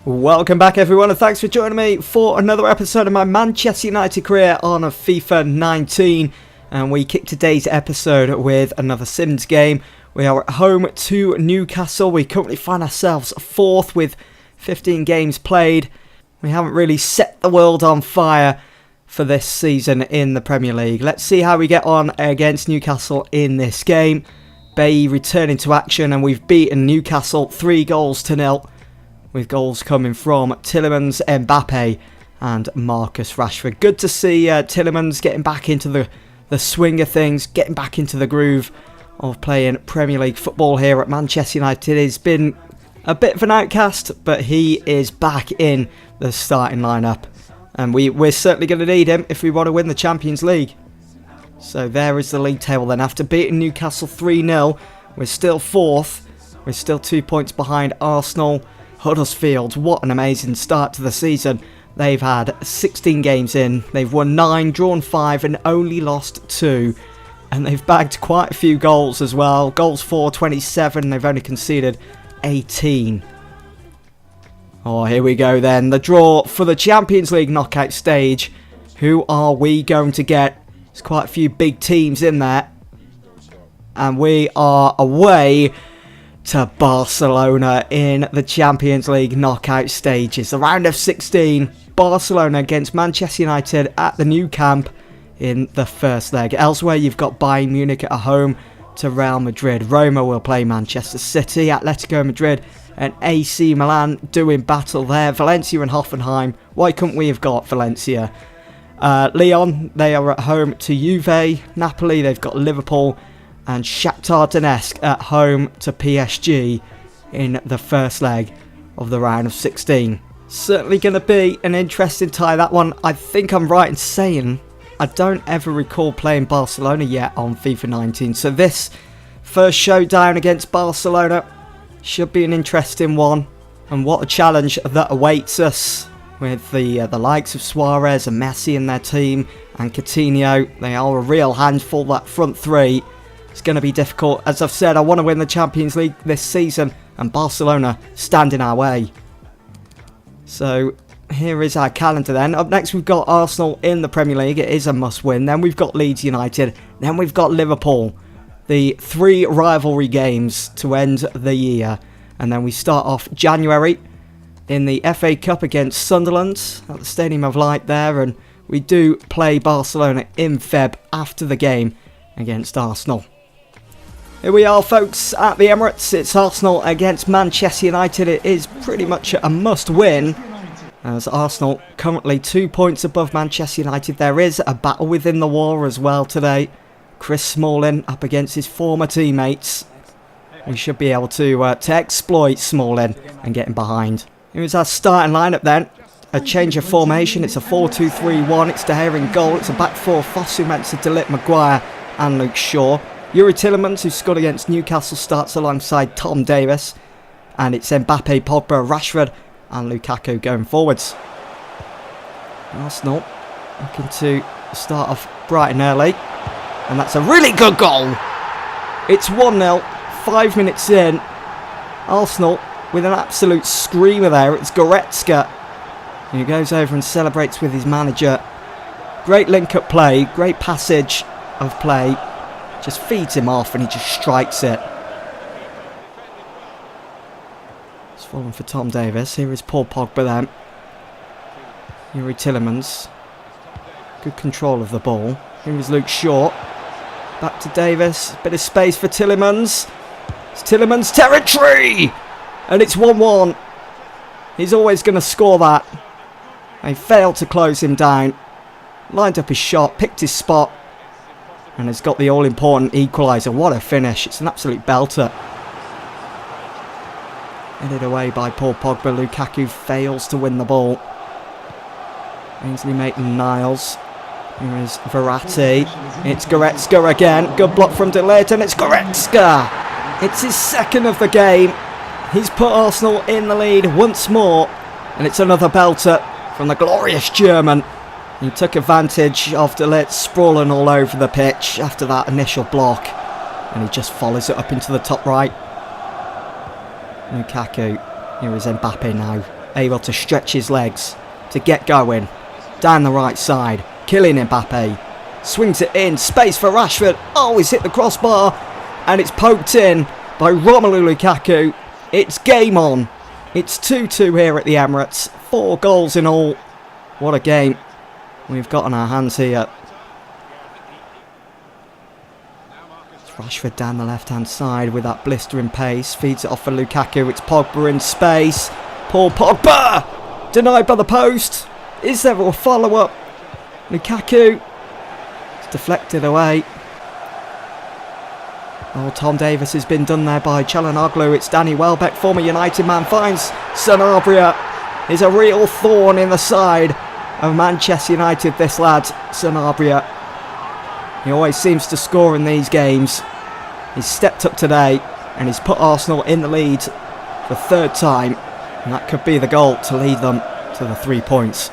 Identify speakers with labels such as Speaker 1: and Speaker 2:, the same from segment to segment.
Speaker 1: Welcome back everyone, and thanks for joining me for another episode of my Manchester United career on FIFA 19. And we kick today's episode with another Sims game. We are at home to Newcastle. We currently find ourselves fourth with 15 games played. We haven't really set the world on fire for this season in the Premier League. Let's see how we get on against Newcastle in this game. Bay returning to action, and we've beaten Newcastle 3-0. With goals coming from Tielemans, Mbappe and Marcus Rashford. Good to see Tielemans getting back into the swing of things, getting back into the groove of playing Premier League football here at Manchester United. He's been a bit of an outcast, but he is back in the starting lineup. And we're certainly going to need him if we want to win the Champions League. So there is the league table then. After beating Newcastle 3-0, we're still fourth. We're still 2 points behind Arsenal. Huddersfield, what an amazing start to the season. They've had 16 games in. They've won 9, drawn 5 and only lost 2. And they've bagged quite a few goals as well. Goals for 27. They've only conceded 18. Oh, here we go then. The draw for the Champions League knockout stage. Who are we going to get? There's quite a few big teams in there. And we are away to Barcelona in the Champions League knockout stages. The round of 16, Barcelona against Manchester United at the new camp in the first leg. Elsewhere, you've got Bayern Munich at home to Real Madrid. Roma will play Manchester City. Atletico Madrid and AC Milan doing battle there. Valencia and Hoffenheim. Why couldn't we have got Valencia? Lyon, they are at home to Juve. Napoli, they've got Liverpool. And Shakhtar Donetsk at home to PSG in the first leg of the round of 16. Certainly going to be an interesting tie, that one. I think I'm right in saying I don't ever recall playing Barcelona yet on FIFA 19. So this first showdown against Barcelona should be an interesting one. And what a challenge that awaits us with the likes of Suarez and Messi in their team and Coutinho. They are a real handful, that front three. It's going to be difficult. As I've said, I want to win the Champions League this season, and Barcelona stand in our way. So here is our calendar then. Up next we've got Arsenal in the Premier League. It is a must win. Then we've got Leeds United. Then we've got Liverpool. The 3 rivalry games to end the year. And then we start off January in the FA Cup against Sunderland at the Stadium of Light there. And we do play Barcelona in Feb after the game against Arsenal. Here we are, folks, at the Emirates. It's Arsenal against Manchester United. It is pretty much a must-win, as Arsenal currently 2 points above Manchester United. There is a battle within the war as well today. Chris Smalling up against his former teammates. We should be able to exploit Smalling and get him behind. Here's our starting lineup then. A change of formation. It's a 4-2-3-1. It's De Gea in goal. It's a back four. Fosu, Mensah, De Ligt, Maguire and Luke Shaw. Yuri Tielemans, who scored against Newcastle, starts alongside Tom Davies. And it's Mbappe, Pogba, Rashford and Lukaku going forwards. Arsenal looking to start off bright and early. And that's a really good goal. It's 1-0, 5 minutes in. Arsenal with an absolute screamer there. It's Goretzka, who goes over and celebrates with his manager. Great link-up play, great passage of play. Just feeds him off and he just strikes it. It's fallen for Tom Davies. Here is Paul Pogba then. Yuri Tielemans. Good control of the ball. Here is Luke Shaw. Back to Davies. Bit of space for Tielemans. It's Tielemans' territory! And it's 1-1. He's always going to score that. They failed to close him down. Lined up his shot, picked his spot. And has got the all-important equaliser. What a finish. It's an absolute belter. Headed away by Paul Pogba. Lukaku fails to win the ball. Ainsley Maitland-Niles. Here is Verratti. It's Goretzka again. Good block from De Ligt, and it's Goretzka. It's his second of the game. He's put Arsenal in the lead once more. And it's another belter from the glorious German. He took advantage of De Ligt sprawling all over the pitch after that initial block. And he just follows it up into the top right. Lukaku. Here is Mbappe now. able to stretch his legs to get going. Down the right side, Kylian Mbappe swings it in, space for Rashford. Oh, he's hit the crossbar, and it's poked in by Romelu Lukaku. It's game on. It's 2-2 here at the Emirates. 4 goals in all. What a game we've got on our hands here. It's Rashford down the left-hand side with that blistering pace. Feeds it off for Lukaku. It's Pogba in space. Paul Pogba! Denied by the post. Is there a follow-up? Lukaku. It's deflected away. Oh, Tom Davis has been done there by Çalhanoğlu. It's Danny Welbeck, former United man, finds Sanabria. Is a real thorn in the side of Manchester United, this lad, Sanabria. He always seems to score in these games. He's stepped up today and he's put Arsenal in the lead for 3rd time. And that could be the goal to lead them to the 3 points.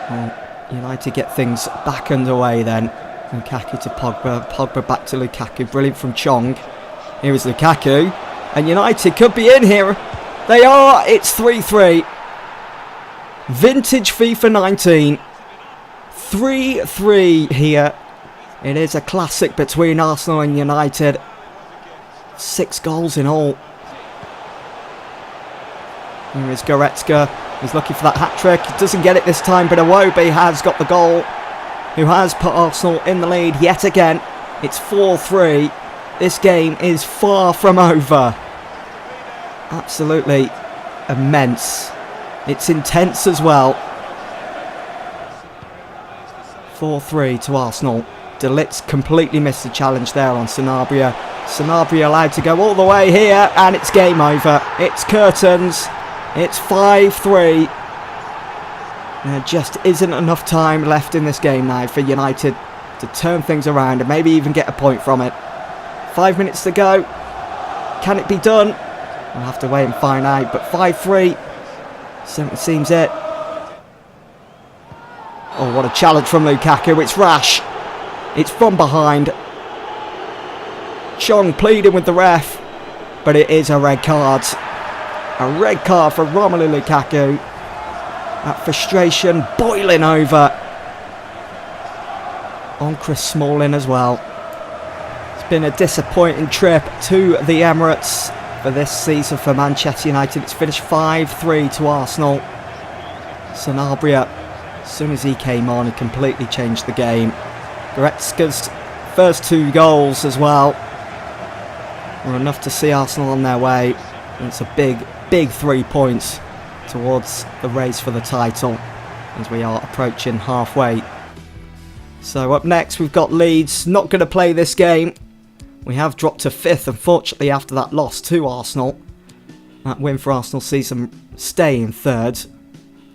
Speaker 1: Well, United get things back underway then. Lukaku to Pogba, Pogba back to Lukaku, brilliant from Chong. Here is Lukaku, and United could be in here. They are, it's 3-3. Vintage FIFA 19. 3-3 here. It is a classic between Arsenal and United. 6 goals in all. Here is Goretzka. He's looking for that hat-trick. He doesn't get it this time, but Iwobi has got the goal, who has put Arsenal in the lead yet again. It's 4-3. This game is far from over. Absolutely immense. It's intense as well. 4-3 to Arsenal. De Ligt's completely missed the challenge there on Sanabria. Sanabria allowed to go all the way here, and it's game over. It's curtains. It's 5-3. There just isn't enough time left in this game now for United to turn things around and maybe even get a point from it. 5 minutes to go. Can it be done? We'll have to wait and find out. But 5-3 certainly seems it. Oh, what a challenge from Lukaku. It's rash. It's from behind. Chong pleading with the ref. But it is a red card. A red card for Romelu Lukaku. That frustration boiling over on Chris Smalling as well. It's been a disappointing trip to the Emirates for this season for Manchester United. It's finished 5-3 to Arsenal. Sanabria, as soon as he came on, he completely changed the game. Goretzka's first 2 goals as well were enough to see Arsenal on their way. And it's a big 3 points towards the race for the title as we are approaching halfway. So up next we've got Leeds. Not going to play this game. We have dropped to 5th, unfortunately, after that loss to Arsenal. That win for Arsenal sees them stay in 3rd,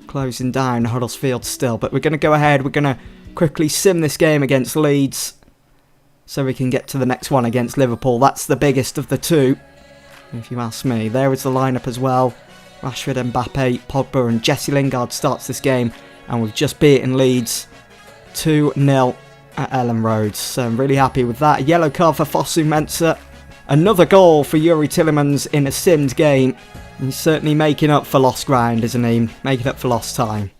Speaker 1: closing down Huddersfield still. But we're going to go ahead, we're going to quickly sim this game against Leeds so we can get to the next one against Liverpool. That's the biggest of the 2, if you ask me. There is the lineup as well. Rashford, Mbappe, Pogba and Jesse Lingard starts this game, and we've just beaten Leeds 2-0 at Ellen Road. So I'm really happy with that. A yellow card for Fosu Mensah. Another goal for Yuri Tillemans in a simmed game. He's certainly making up for lost ground, isn't he? Making up for lost time.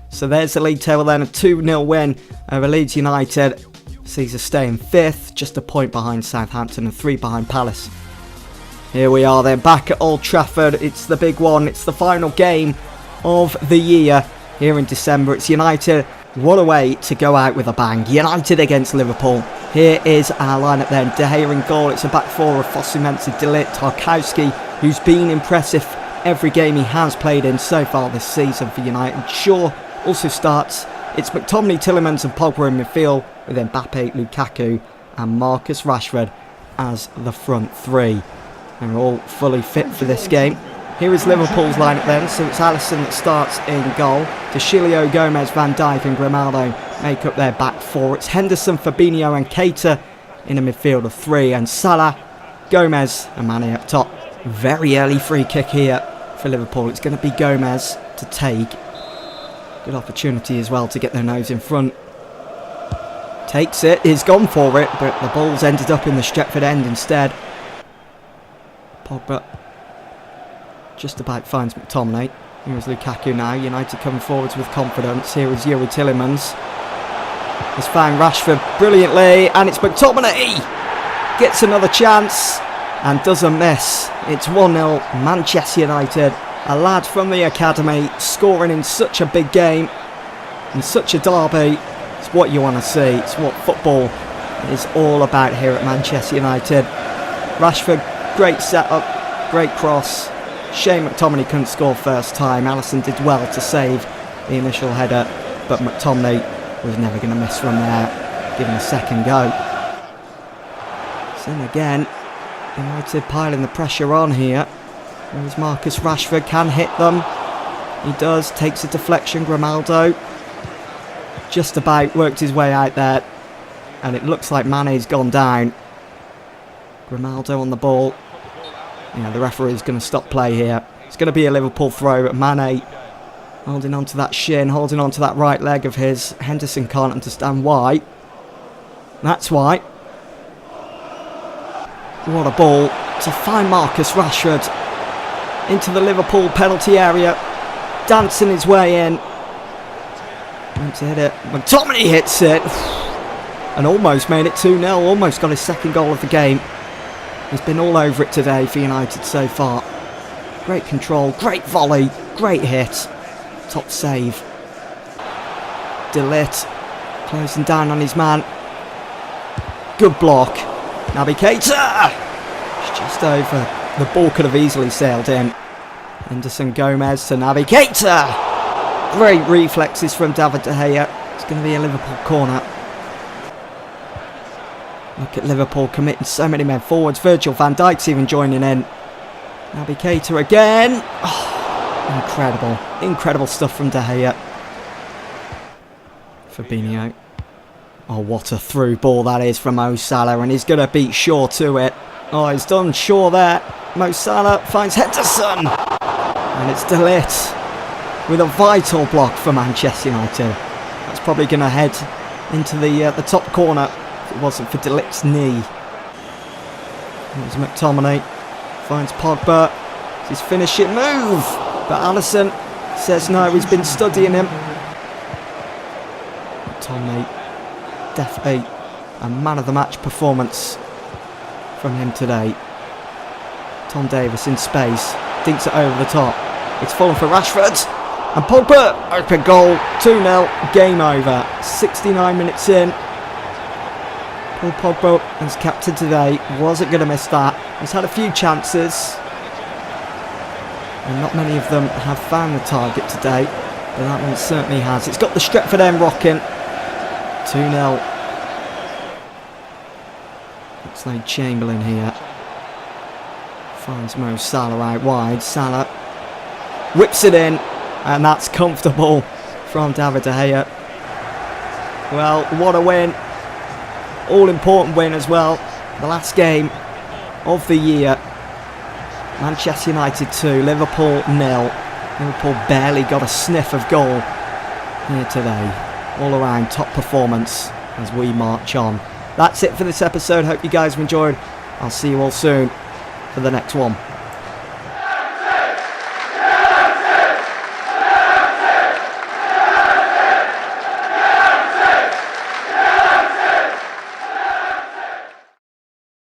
Speaker 1: So there's the league table then. A 2-0 win over Leeds United. Sees us stay in 5th, just a point behind Southampton and 3 behind Palace. Here we are then, back at Old Trafford. It's the big one. It's the final game of the year here in December. It's United. What a way to go out with a bang. United against Liverpool. Here is our lineup then. De Gea in goal. It's a back 4 of Fosu Mensah, De Ligt, Tarkowski, who's been impressive every game he has played in so far this season for United. Shaw also starts. It's McTominay, Tillemans and Pogba in midfield, with Mbappe, Lukaku and Marcus Rashford as the front 3. They're all fully fit for this game. Here is Liverpool's lineup then. So it's Alisson that starts in goal. Deschilio, Gomez, Van Dijk and Grimaldo make up their back 4. It's Henderson, Fabinho and Keita in a midfield of 3. And Salah, Gomez and Mane up top. Very early free kick here for Liverpool. It's going to be Gomez to take. Good opportunity as well to get their nose in front. Takes it. He's gone for it. But the ball's ended up in the Stretford end instead. Pogba just about finds McTominay. Here's Lukaku now. United coming forwards with confidence. Here is Yuri Tillemans. He's found Rashford brilliantly, and it's McTominay. Gets another chance and doesn't miss. It's 1-0 Manchester United. A lad from the academy scoring in such a big game, in such a derby. It's what you want to see. It's what football is all about here at Manchester United. Rashford, great setup, great cross. Shame McTominay couldn't score first time. Alisson did well to save the initial header, but McTominay was never going to miss from there, giving a second go. So then again, United piling the pressure on here. Whereas Marcus Rashford can hit them. He does, takes a deflection. Grimaldo just about worked his way out there, and it looks like Mane's gone down. Grimaldo on the ball. Yeah, the referee's going to stop play here. It's going to be a Liverpool throw, but Mane holding on to that shin, holding on to that right leg of his. Henderson can't understand why. That's why. What a ball to find Marcus Rashford into the Liverpool penalty area, dancing his way in. Went to hit it. McTominay hits it and almost made it 2-0. Almost got his second goal of the game. He's been all over it today for United so far. Great control, great volley, great hit. Top save. De Ligt closing down on his man. Good block. Naby Keita! It's just over. The ball could have easily sailed in. Henderson Gomez to Naby Keita! Great reflexes from David De Gea. It's going to be a Liverpool corner. Look at Liverpool committing so many men forwards. Virgil van Dijk's even joining in. Naby Keita again. Oh, incredible. Incredible stuff from De Gea. Fabinho. Oh, what a through ball that is from Mo Salah, and he's going to beat Shaw to it. Oh, he's done Shaw there. Mo Salah finds Henderson. And it's De Ligt with a vital block for Manchester United. That's probably going to head into the top corner if it wasn't for De Ligt's knee. There's McTominay. Finds Pogba. It's his finishing move. But Alisson says no, he's been studying him. McTominay. Definitely a man of the match performance from him today. Tom Davis in space, dinks it over the top. It's fallen for Rashford, and Pogba, open goal, 2-0, game over. 69 minutes in. Paul Pogba as captain today wasn't going to miss that. He's had a few chances, and not many of them have found the target today, but that one certainly has. It's got the Stretford end rocking. 2-0. Looks like Chamberlain here. Finds Mo Salah out wide. Salah whips it in, and that's comfortable from David De Gea. Well, what a win. All-important win as well. The last game of the year. Manchester United 2, Liverpool 0. Liverpool barely got a sniff of goal here today. All around top performance as we march on. That's it for this episode. Hope you guys have enjoyed. I'll see you all soon for the next one.